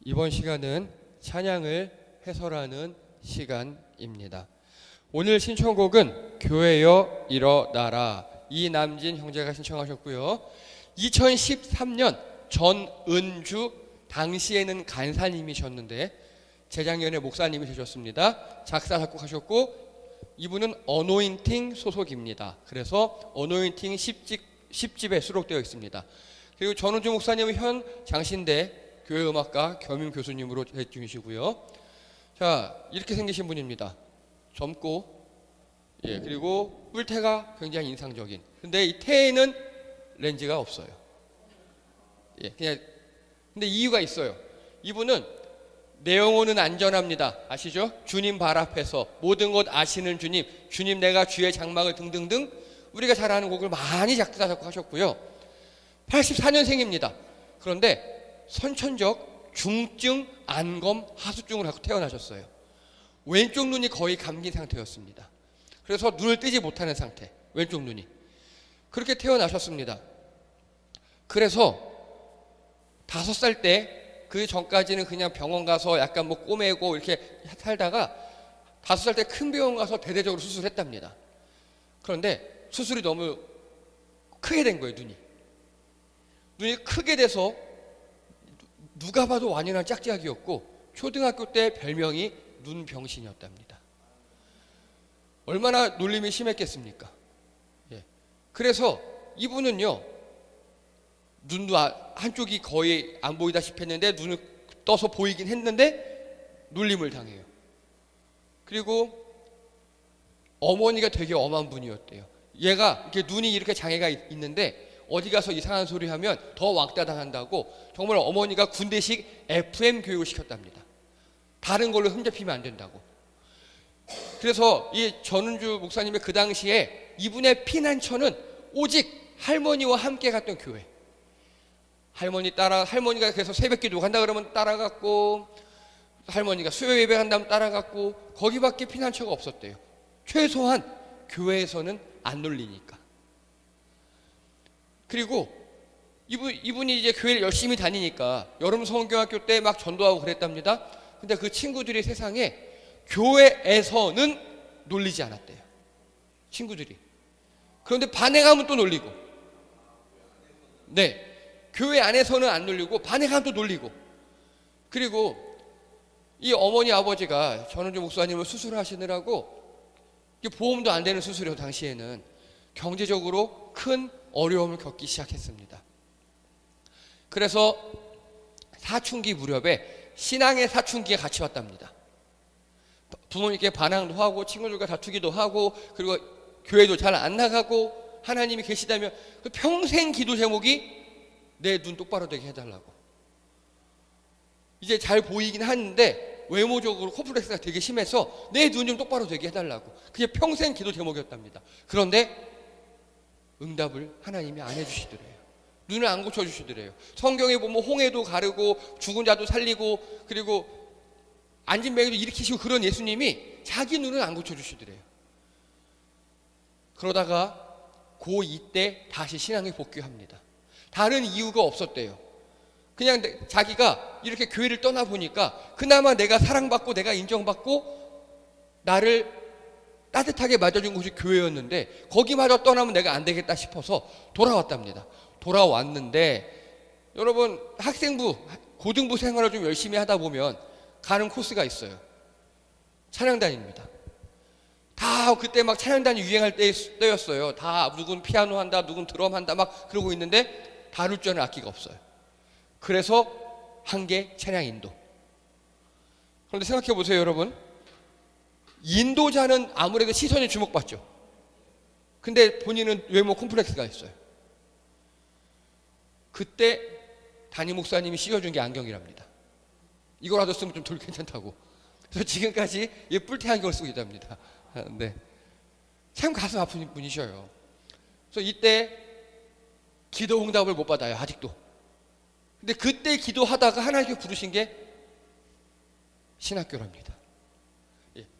이번 시간은 찬양을 해설하는 시간입니다. 오늘 신청곡은 교회여 일어나라, 이남진 형제가 신청하셨고요. 2013년 전은주, 당시에는 간사님이셨는데 재작년에 목사님이 되셨습니다. 작사 작곡하셨고 이분은 어노인팅 소속입니다. 그래서 어노인팅 10집에 수록되어 있습니다. 그리고 전은주 목사님은 현 장신대 교회음악과 겸임 교수님으로 재직 중이시고요. 자, 이렇게 생기신 분입니다. 젊고, 그리고 뿔테가 굉장히 인상적인. 근데 이 태에는 렌즈가 없어요. 근데 이유가 있어요. 이분은 내 영혼은 안전합니다. 아시죠? 주님 발 앞에서 모든 것 아시는 주님, 주님 내가 주의 장막을 등등등 우리가 잘 아는 곡을 많이 작사 작곡하셨고요. 84년생입니다. 그런데 선천적 중증 안검 하수증을 갖고 태어나셨어요. 왼쪽 눈이 거의 감긴 상태였습니다. 그래서 눈을 뜨지 못하는 상태, 왼쪽 눈이. 그렇게 태어나셨습니다. 그래서 5살 때 그 전까지는 그냥 병원 가서 약간 뭐 꼬매고 이렇게 살다가 5살 때 큰 병원 가서 대대적으로 수술했답니다. 그런데 수술이 너무 크게 된 거예요, 눈이 크게 돼서 누가 봐도 완연한 짝짝이었고 초등학교 때 별명이 눈병신이었답니다. 얼마나 놀림이 심했겠습니까? 그래서 이분은요, 눈도 한쪽이 거의 안 보이다시피 했는데 눈을 떠서 보이긴 했는데 놀림을 당해요. 그리고 어머니가 되게 엄한 분이었대요. 얘가 이렇게 눈이 이렇게 장애가 있는데 어디 가서 이상한 소리 하면 더 왕따 당한다고 정말 어머니가 군대식 FM 교육을 시켰답니다. 다른 걸로 흠잡히면 안 된다고. 그래서 이 전은주 목사님의 그 당시에 이분의 피난처는 오직 할머니와 함께 갔던 교회. 할머니가 그래서 새벽기도 간다 그러면 따라갔고, 할머니가 수요 예배 한다면 따라갔고, 거기밖에 피난처가 없었대요. 최소한 교회에서는 안 놀리니까. 그리고 이분이 이제 교회를 열심히 다니니까 여름 성경학교 때 막 전도하고 그랬답니다. 근데 그 친구들이 세상에 교회에서는 놀리지 않았대요. 친구들이. 그런데 반에 가면 또 놀리고. 네. 교회 안에서는 안 놀리고 반에 가면 또 놀리고. 그리고 이 어머니 아버지가 전은주 목사님을 수술하시느라고 보험도 안 되는 수술이요. 당시에는 경제적으로 큰 어려움을 겪기 시작했습니다. 그래서 사춘기 무렵에 신앙의 사춘기가 같이 왔답니다. 부모님께 반항도 하고 친구들과 다투기도 하고 그리고 교회도 잘 안 나가고 하나님이 계시다면 평생 기도 제목이 내 눈 똑바로 되게 해달라고. 이제 잘 보이긴 하는데 외모적으로 컴플렉스가 되게 심해서 내 눈 좀 똑바로 되게 해달라고. 그게 평생 기도 제목이었답니다. 그런데 응답을 하나님이 안 해주시더래요. 눈을 안 고쳐주시더래요. 성경에 보면 홍해도 가르고 죽은 자도 살리고 그리고 안진뱅이도 일으키시고 그런 예수님이 자기 눈을 안 고쳐주시더래요. 그러다가 고2 때 다시 신앙에 복귀합니다. 다른 이유가 없었대요. 그냥 자기가 이렇게 교회를 떠나보니까 그나마 내가 사랑받고 내가 인정받고 나를 따뜻하게 맞아준 곳이 교회였는데 거기마저 떠나면 내가 안 되겠다 싶어서 돌아왔답니다. 돌아왔는데 여러분 학생부, 고등부 생활을 좀 열심히 하다 보면 가는 코스가 있어요. 찬양단입니다. 다 그때 막 찬양단이 유행할 때였어요. 다 누군 피아노 한다, 누군 드럼 한다 막 그러고 있는데 다룰 줄 아는 악기가 없어요. 그래서 한 게 찬양 인도. 그런데 생각해 보세요, 여러분. 인도자는 아무래도 시선이 주목받죠. 근데 본인은 외모 콤플렉스가 있어요. 그때 담임 목사님이 씌워준 게 안경이랍니다. 이거라도 쓰면 좀 덜 괜찮다고. 그래서 지금까지 뿔테 안경을 쓰고 있답니다. 네. 참 가슴 아픈 분이셔요. 그래서 이때 기도 응답을 못 받아요, 아직도. 근데 그때 기도하다가 하나님께 부르신 게 신학교랍니다.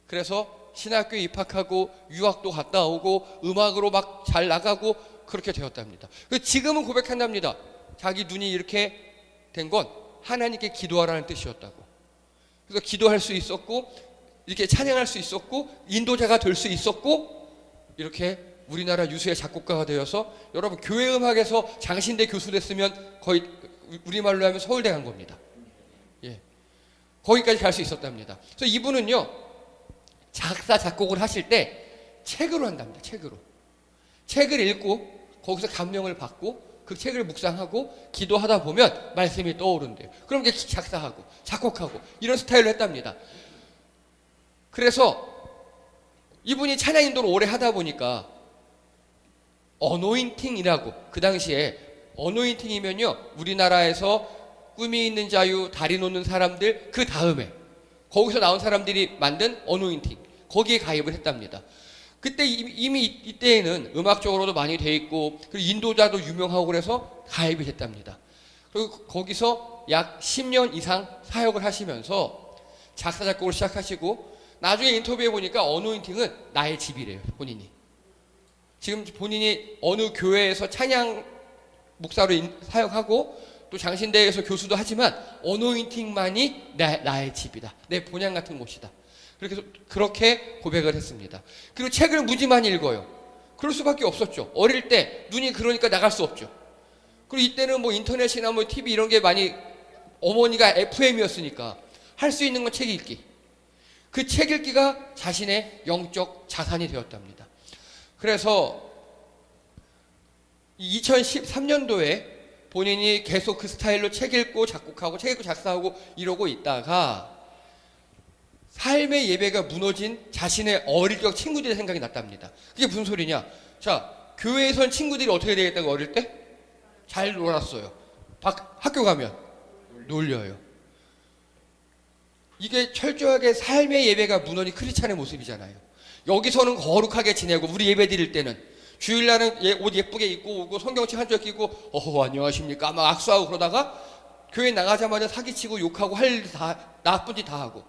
그래서 신학교에 입학하고 유학도 갔다 오고 음악으로 막 잘 나가고 그렇게 되었답니다. 지금은 고백한답니다. 자기 눈이 이렇게 된 건 하나님께 기도하라는 뜻이었다고. 그래서 기도할 수 있었고 이렇게 찬양할 수 있었고 인도자가 될 수 있었고 이렇게 우리나라 유수의 작곡가가 되어서 여러분 교회 음악에서 장신대 교수 됐으면 거의 우리말로 하면 서울대 간 겁니다. 예, 거기까지 갈 수 있었답니다. 그래서 이분은요 작사 작곡을 하실 때 책으로 한답니다. 책을 읽고 거기서 감명을 받고 그 책을 묵상하고 기도하다 보면 말씀이 떠오른대요. 그럼 이제 작사하고 작곡하고 이런 스타일로 했답니다. 그래서 이분이 찬양 인도를 오래 하다 보니까 어노인팅이라고, 그 당시에 어노인팅이면요 우리나라에서 꿈이 있는 자유, 다리 놓는 사람들 그 다음에 거기서 나온 사람들이 만든 어노인팅, 거기에 가입을 했답니다. 그때 이미 이때에는 음악적으로도 많이 돼 있고 그리고 인도자도 유명하고 그래서 가입이 됐답니다. 그리고 거기서 약 10년 이상 사역을 하시면서 작사 작곡을 시작하시고 나중에 인터뷰해 보니까 어노인팅은 나의 집이래요. 본인이 지금 본인이 어느 교회에서 찬양 목사로 사역하고 또 장신대에서 교수도 하지만 어노인팅만이 나의 집이다, 내 본향 같은 곳이다. 그렇게 고백을 했습니다. 그리고 책을 무지 많이 읽어요. 그럴 수밖에 없었죠. 어릴 때 눈이 그러니까 나갈 수 없죠. 그리고 이때는 뭐 인터넷이나 뭐 TV 이런 게 많이, 어머니가 FM이었으니까 할 수 있는 건 책 읽기. 그 책 읽기가 자신의 영적 자산이 되었답니다. 그래서 2013년도에 본인이 계속 그 스타일로 책 읽고 작곡하고 책 읽고 작사하고 이러고 있다가 삶의 예배가 무너진 자신의 어릴 적 친구들의 생각이 났답니다. 그게 무슨 소리냐? 자, 교회에선 친구들이 어떻게 되겠다고 어릴 때? 잘 놀았어요. 학교 가면 놀려요. 이게 철저하게 삶의 예배가 무너진 크리스찬의 모습이잖아요. 여기서는 거룩하게 지내고 우리 예배 드릴 때는 주일날은 옷 예쁘게 입고 오고 성경책 한 쪽 끼고 안녕하십니까 막 악수하고 그러다가 교회 나가자마자 사기치고 욕하고 할 일 다 나쁜 짓 다 하고,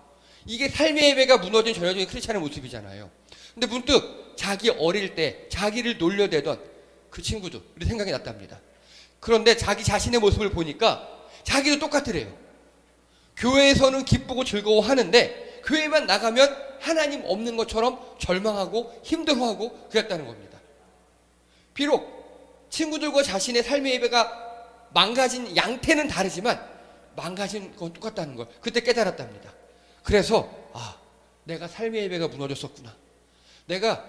이게 삶의 예배가 무너진 전형적인 크리스찬의 모습이잖아요. 근데 문득 자기 어릴 때 자기를 놀려대던 그 친구들이 생각이 났답니다. 그런데 자기 자신의 모습을 보니까 자기도 똑같으래요. 교회에서는 기쁘고 즐거워하는데 교회만 나가면 하나님 없는 것처럼 절망하고 힘들어하고 그랬다는 겁니다. 비록 친구들과 자신의 삶의 예배가 망가진 양태는 다르지만 망가진 건 똑같다는 걸 그때 깨달았답니다. 그래서 내가 삶의 예배가 무너졌었구나. 내가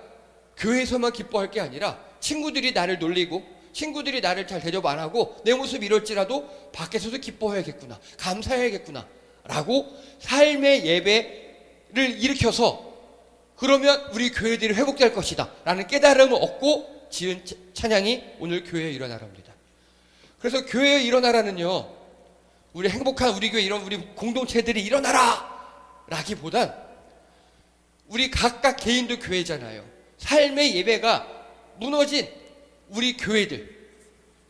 교회에서만 기뻐할 게 아니라 친구들이 나를 놀리고 친구들이 나를 잘 대접 안 하고 내 모습 이럴지라도 밖에서도 기뻐해야겠구나, 감사해야겠구나 라고 삶의 예배를 일으켜서 그러면 우리 교회들이 회복될 것이다 라는 깨달음을 얻고 지은 찬양이 오늘 교회에 일어나랍니다. 그래서 교회에 일어나라는요, 우리 행복한 우리 교회 이런 우리 공동체들이 일어나라 라기보단 우리 각각 개인도 교회잖아요. 삶의 예배가 무너진 우리 교회들,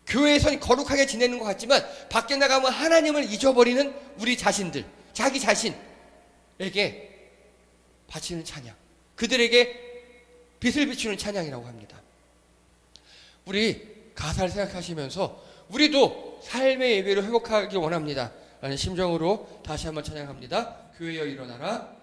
교회에선 거룩하게 지내는 것 같지만 밖에 나가면 하나님을 잊어버리는 우리 자신들, 자기 자신에게 바치는 찬양, 그들에게 빛을 비추는 찬양이라고 합니다. 우리 가사를 생각하시면서 우리도 삶의 예배를 회복하기 원합니다 라는 심정으로 다시 한번 찬양합니다. 교회여 일어나라.